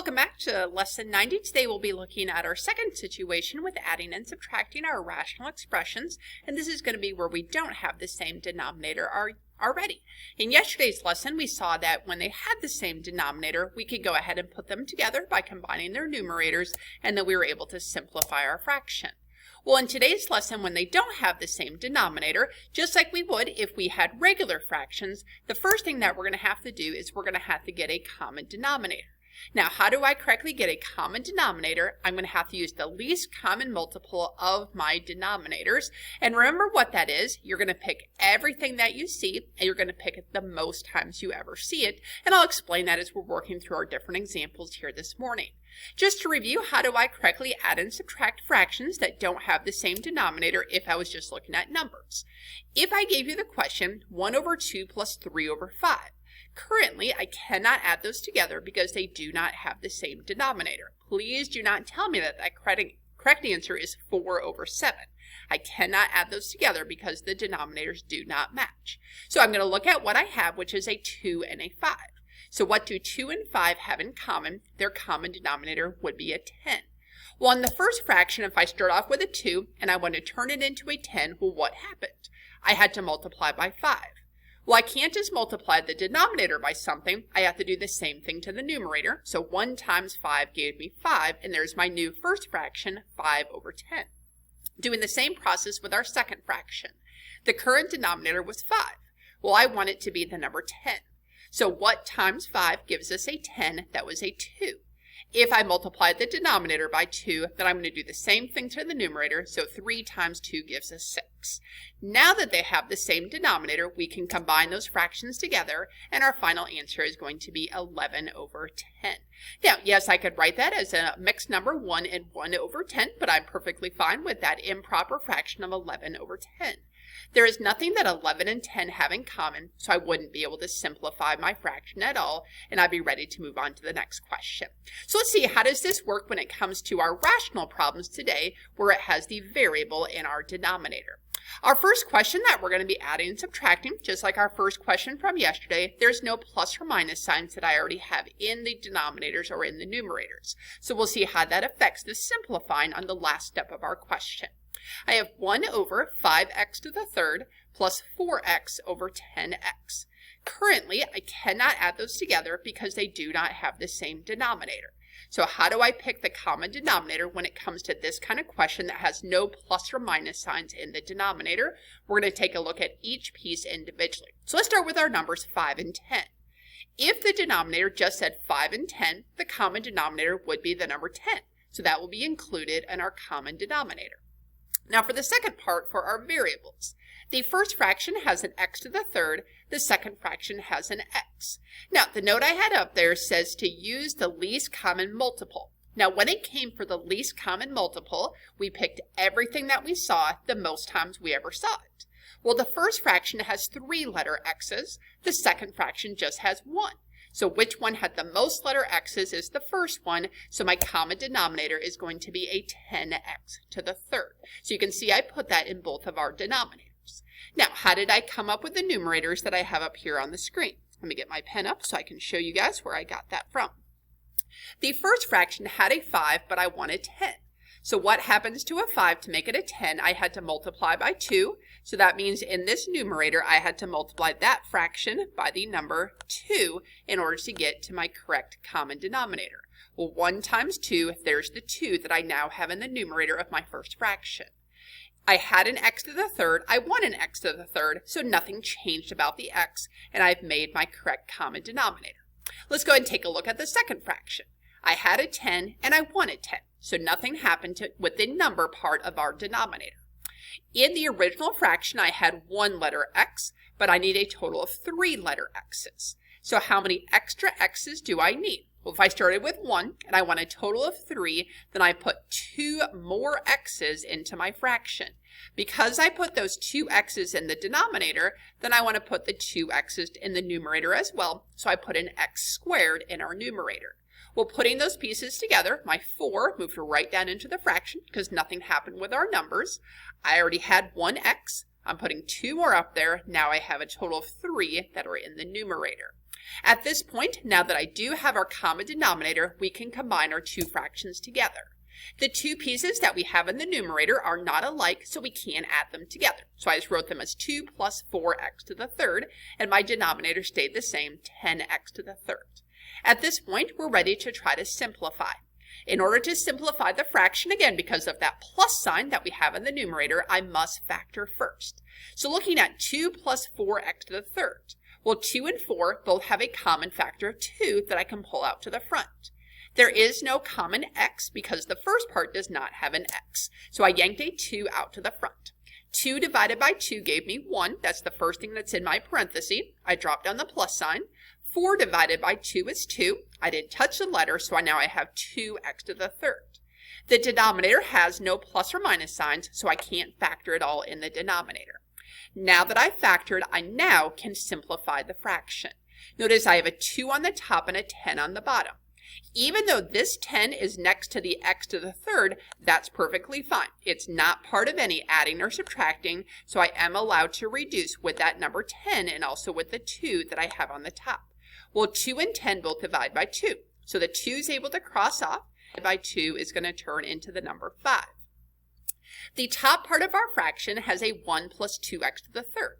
Welcome back to Lesson 90. Today we'll be looking at our second situation with adding and subtracting our rational expressions, and this is going to be where we don't have the same denominator already. In yesterday's lesson, we saw that when they had the same denominator, we could go ahead and put them together by combining their numerators, and then we were able to simplify our fraction. Well, in today's lesson, when they don't have the same denominator, just like we would if we had regular fractions, the first thing that we're going to have to do is we're going to have to get a common denominator. Now, how do I correctly get a common denominator? I'm going to have to use the least common multiple of my denominators. And remember what that is. You're going to pick everything that you see, and you're going to pick it the most times you ever see it. And I'll explain that as we're working through our different examples here this morning. Just to review, how do I correctly add and subtract fractions that don't have the same denominator if I was just looking at numbers? If I gave you the question, 1 over 2 plus 3 over 5. Currently, I cannot add those together because they do not have the same denominator. Please do not tell me that correct answer is 4 over 7. I cannot add those together because the denominators do not match. So I'm going to look at what I have, which is a 2 and a 5. So what do 2 and 5 have in common? Their common denominator would be a 10. Well, in the first fraction, if I start off with a 2 and I want to turn it into a 10, well, what happened? I had to multiply by 5. Well, I can't just multiply the denominator by something. I have to do the same thing to the numerator. So 1 times 5 gave me 5, and there's my new first fraction, 5 over 10. Doing the same process with our second fraction. The current denominator was 5. Well, I want it to be the number 10. So what times 5 gives us a 10? That was a 2. If I multiply the denominator by 2, then I'm going to do the same thing to the numerator, so 3 times 2 gives us 6. Now that they have the same denominator, we can combine those fractions together, and our final answer is going to be 11 over 10. Now, yes, I could write that as a mixed number, 1 and 1 over 10, but I'm perfectly fine with that improper fraction of 11 over 10. There is nothing that 11 and 10 have in common, so I wouldn't be able to simplify my fraction at all, and I'd be ready to move on to the next question. So let's see, how does this work when it comes to our rational problems today, where it has the variable in our denominator? Our first question that we're going to be adding and subtracting, just like our first question from yesterday, there's no plus or minus signs that I already have in the denominators or in the numerators. So we'll see how that affects the simplifying on the last step of our question. I have 1 over 5x to the third plus 4x over 10x. Currently, I cannot add those together because they do not have the same denominator. So how do I pick the common denominator when it comes to this kind of question that has no plus or minus signs in the denominator? We're going to take a look at each piece individually. So let's start with our numbers 5 and 10. If the denominator just said 5 and 10, the common denominator would be the number 10. So that will be included in our common denominator. Now for the second part, for our variables. The first fraction has an x to the third, the second fraction has an x. Now the note I had up there says to use the least common multiple. Now when it came for the least common multiple, we picked everything that we saw the most times we ever saw it. Well, the first fraction has 3 letter x's, the second fraction just has 1. So which one had the most letter x's is the first one, so my common denominator is going to be a 10x to the third. So you can see I put that in both of our denominators. Now, how did I come up with the numerators that I have up here on the screen? Let me get my pen up so I can show you guys where I got that from. The first fraction had a 5, but I wanted 10. So what happens to a 5 to make it a 10? I had to multiply by 2. So that means in this numerator, I had to multiply that fraction by the number 2 in order to get to my correct common denominator. Well, 1 times 2, there's the 2 that I now have in the numerator of my first fraction. I had an x to the third, I want an x to the third, so nothing changed about the x, and I've made my correct common denominator. Let's go ahead and take a look at the second fraction. I had a 10 and I wanted 10, so nothing happened with the number part of our denominator. In the original fraction, I had 1 letter x, but I need a total of 3 letter x's. So how many extra x's do I need? Well, if I started with 1 and I want a total of 3, then I put 2 more x's into my fraction. Because I put those 2 x's in the denominator, then I want to put the 2 x's in the numerator as well, so I put an x squared in our numerator. Well, putting those pieces together, my 4 moved right down into the fraction because nothing happened with our numbers. I already had 1 x. I'm putting 2 more up there. Now I have a total of 3 that are in the numerator. At this point, now that I do have our common denominator, we can combine our two fractions together. The two pieces that we have in the numerator are not alike, so we can't add them together. So I just wrote them as 2 plus 4x to the third, and my denominator stayed the same, 10x to the third. At this point, we're ready to try to simplify. In order to simplify the fraction, again, because of that plus sign that we have in the numerator, I must factor first. So looking at 2 plus 4x to the third, well, 2 and 4 both have a common factor of 2 that I can pull out to the front. There is no common x because the first part does not have an x. So I yanked a 2 out to the front. 2 divided by 2 gave me 1. That's the first thing that's in my parenthesis. I dropped down the plus sign. 4 divided by 2 is 2. I didn't touch the letter, so now I have 2x to the third. The denominator has no plus or minus signs, so I can't factor it all in the denominator. Now that I've factored, I now can simplify the fraction. Notice I have a 2 on the top and a 10 on the bottom. Even though this 10 is next to the x to the third, that's perfectly fine. It's not part of any adding or subtracting, so I am allowed to reduce with that number 10 and also with the 2 that I have on the top. Well, 2 and 10 both divide by 2, so the 2 is able to cross off. By 2 is going to turn into the number 5. The top part of our fraction has a 1 plus 2x to the third.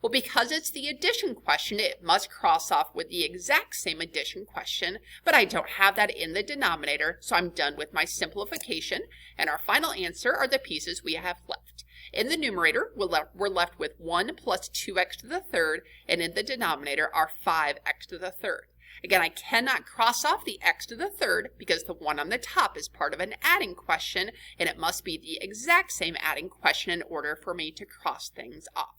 Well, because it's the addition question, it must cross off with the exact same addition question, but I don't have that in the denominator, so I'm done with my simplification, and our final answer are the pieces we have left. In the numerator, we're left with 1 plus 2x to the third, and in the denominator are 5x to the third. Again, I cannot cross off the x to the third because the 1 on the top is part of an adding question, and it must be the exact same adding question in order for me to cross things off.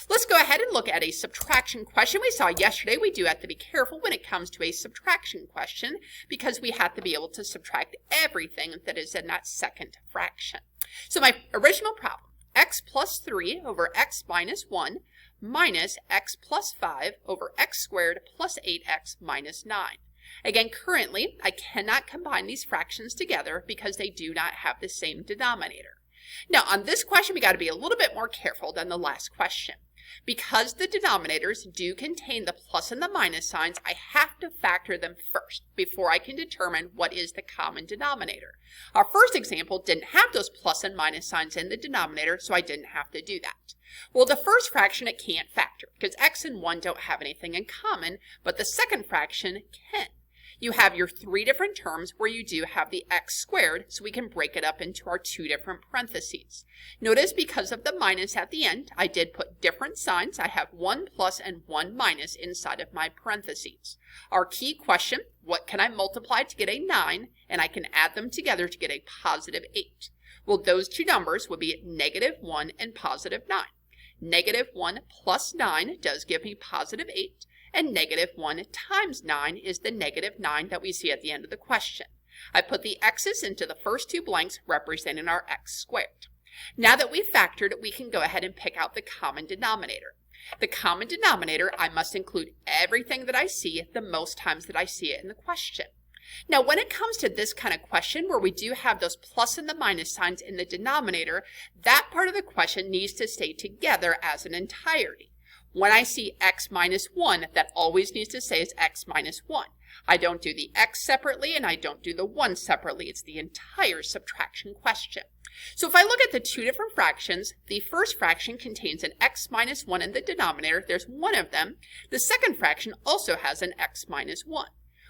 Let's go ahead and look at a subtraction question. We saw yesterday we do have to be careful when it comes to a subtraction question because we have to be able to subtract everything that is in that second fraction. So my original problem, x plus 3 over x minus 1 minus x plus 5 over x squared plus 8x minus 9. Again, currently, I cannot combine these fractions together because they do not have the same denominator. Now, on this question, we got to be a little bit more careful than the last question. Because the denominators do contain the plus and the minus signs, I have to factor them first before I can determine what is the common denominator. Our first example didn't have those plus and minus signs in the denominator, so I didn't have to do that. Well, the first fraction it can't factor because x and 1 don't have anything in common, but the second fraction can. You have your 3 different terms where you do have the x squared, so we can break it up into our 2 different parentheses. Notice because of the minus at the end, I did put different signs. I have 1 plus and 1 minus inside of my parentheses. Our key question, what can I multiply to get a 9? And I can add them together to get a positive 8. Well, those two numbers would be negative 1 and positive 9. Negative 1 plus 9 does give me positive 8. And negative 1 times 9 is the negative 9 that we see at the end of the question. I put the x's into the first 2 blanks representing our x squared. Now that we've factored, we can go ahead and pick out the common denominator. The common denominator, I must include everything that I see the most times that I see it in the question. Now, when it comes to this kind of question where we do have those plus and the minus signs in the denominator, that part of the question needs to stay together as an entirety. When I see x minus 1, that always needs to say is x minus 1. I don't do the x separately and I don't do the 1 separately. It's the entire subtraction question. So if I look at the 2 different fractions, the first fraction contains an x minus 1 in the denominator. There's one of them. The second fraction also has an x minus 1.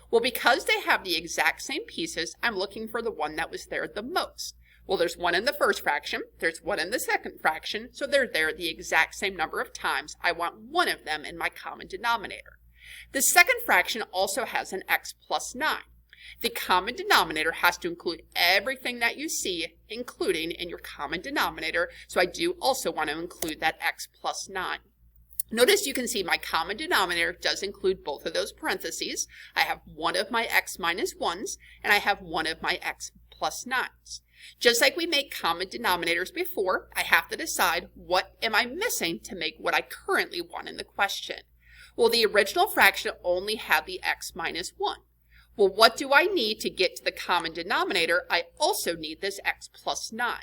Well, because they have the exact same pieces, I'm looking for the one that was there the most. Well, there's one in the first fraction, there's one in the second fraction, so they're there the exact same number of times. I want one of them in my common denominator. The second fraction also has an x plus 9. The common denominator has to include everything that you see, including in your common denominator, so I do also want to include that x plus 9. Notice you can see my common denominator does include both of those parentheses. I have one of my x minus 1s, and I have one of my x plus 9s. Just like we make common denominators before, I have to decide what am I missing to make what I currently want in the question. Well, the original fraction only had the x minus 1. Well, what do I need to get to the common denominator? I also need this x plus 9.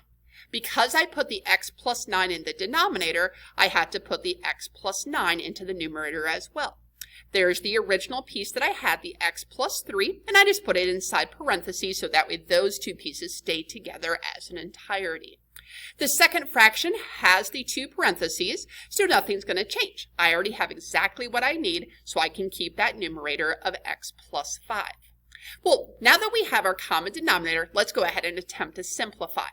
Because I put the x plus 9 in the denominator, I had to put the x plus 9 into the numerator as well. There's the original piece that I had, the x plus 3, and I just put it inside parentheses so that way those two pieces stay together as an entirety. The second fraction has the two parentheses, so nothing's going to change. I already have exactly what I need, so I can keep that numerator of x plus 5. Well, now that we have our common denominator, let's go ahead and attempt to simplify.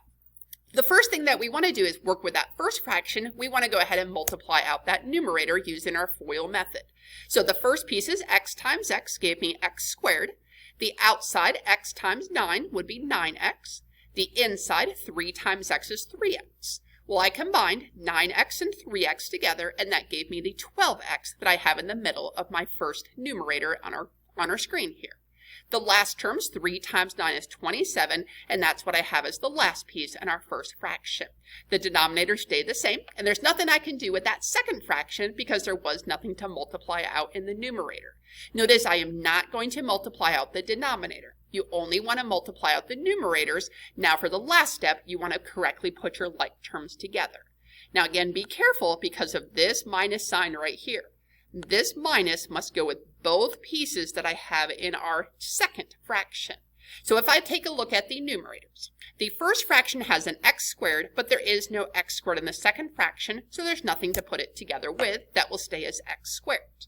The first thing that we want to do is work with that first fraction. We want to go ahead and multiply out that numerator using our FOIL method. So the first piece is x times x gave me x squared. The outside, x times 9, would be 9x. The inside, 3 times x is 3x. Well, I combined 9x and 3x together, and that gave me the 12x that I have in the middle of my first numerator on our screen here. The last term's 3 times 9 is 27, and that's what I have as the last piece in our first fraction. The denominators stay the same, and there's nothing I can do with that second fraction because there was nothing to multiply out in the numerator. Notice I am not going to multiply out the denominator. You only want to multiply out the numerators. Now for the last step, you want to correctly put your like terms together. Now again, be careful because of this minus sign right here. This minus must go with both pieces that I have in our second fraction. So if I take a look at the numerators, the first fraction has an x squared, but there is no x squared in the second fraction, so there's nothing to put it together with. That will stay as x squared.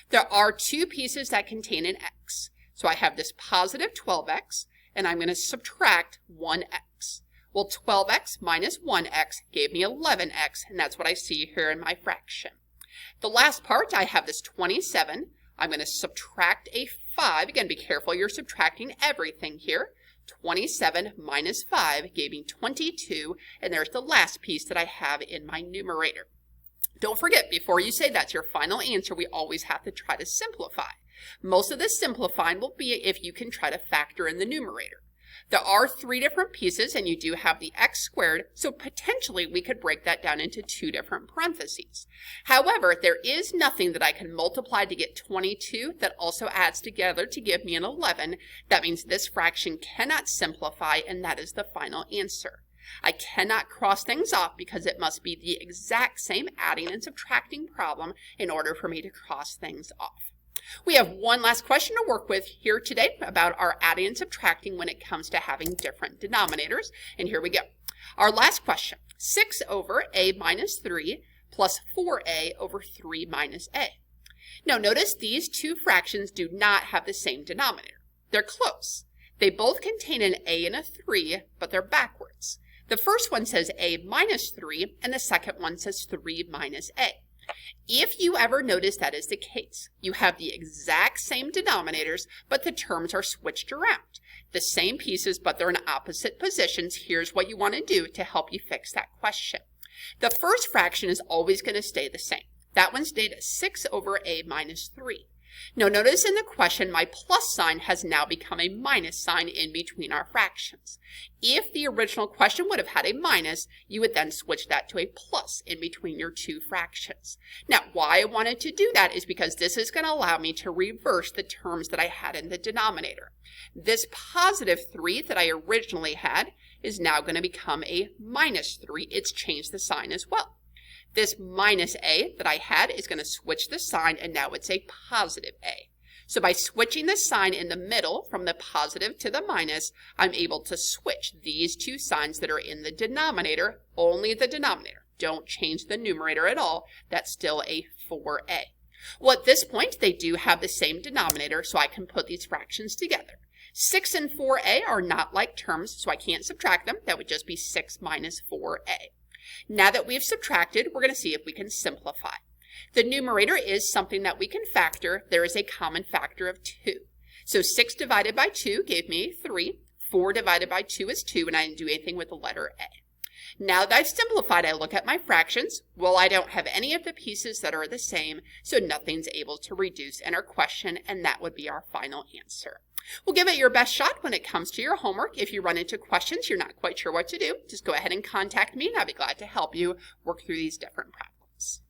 There are two pieces that contain an x. So I have this positive 12x, and I'm going to subtract 1x. Well, 12x minus 1x gave me 11x, and that's what I see here in my fraction. The last part, I have this 27. I'm going to subtract a 5. Again, be careful, you're subtracting everything here. 27 minus 5 gave me 22, and there's the last piece that I have in my numerator. Don't forget, before you say that's your final answer, we always have to try to simplify. Most of the simplifying will be if you can try to factor in the numerator. There are 3 different pieces, and you do have the x squared, so potentially we could break that down into 2 different parentheses. However, there is nothing that I can multiply to get 22 that also adds together to give me an 11. That means this fraction cannot simplify, and that is the final answer. I cannot cross things off because it must be the exact same adding and subtracting problem in order for me to cross things off. We have one last question to work with here today about our adding and subtracting when it comes to having different denominators. And here we go. Our last question, 6 over a minus 3 plus 4a over 3 minus a. Now notice these two fractions do not have the same denominator. They're close. They both contain an a and a 3, but they're backwards. The first one says a minus 3, and the second one says 3 minus a. If you ever notice that is the case, you have the exact same denominators, but the terms are switched around. The same pieces, but they're in opposite positions. Here's what you want to do to help you fix that question. The first fraction is always going to stay the same. That one stayed at 6 over a minus 3. Now notice in the question, my plus sign has now become a minus sign in between our fractions. If the original question would have had a minus, you would then switch that to a plus in between your two fractions. Now, why I wanted to do that is because this is going to allow me to reverse the terms that I had in the denominator. This positive 3 that I originally had is now going to become a minus 3. It's changed the sign as well. This minus a that I had is going to switch the sign, and now it's a positive a. So by switching the sign in the middle from the positive to the minus, I'm able to switch these two signs that are in the denominator, only the denominator. Don't change the numerator at all. That's still a 4a. Well, at this point, they do have the same denominator, so I can put these fractions together. 6 and 4a are not like terms, so I can't subtract them. That would just be 6 minus 4a. Now that we've subtracted, we're going to see if we can simplify. The numerator is something that we can factor. There is a common factor of 2. So 6 divided by 2 gave me 3. 4 divided by 2 is 2, and I didn't do anything with the letter a. Now that I've simplified, I look at my fractions. Well, I don't have any of the pieces that are the same, so nothing's able to reduce in our question, and that would be our final answer. We'll give it your best shot when it comes to your homework. If you run into questions you're not quite sure what to do, just go ahead and contact me, and I'll be glad to help you work through these different problems.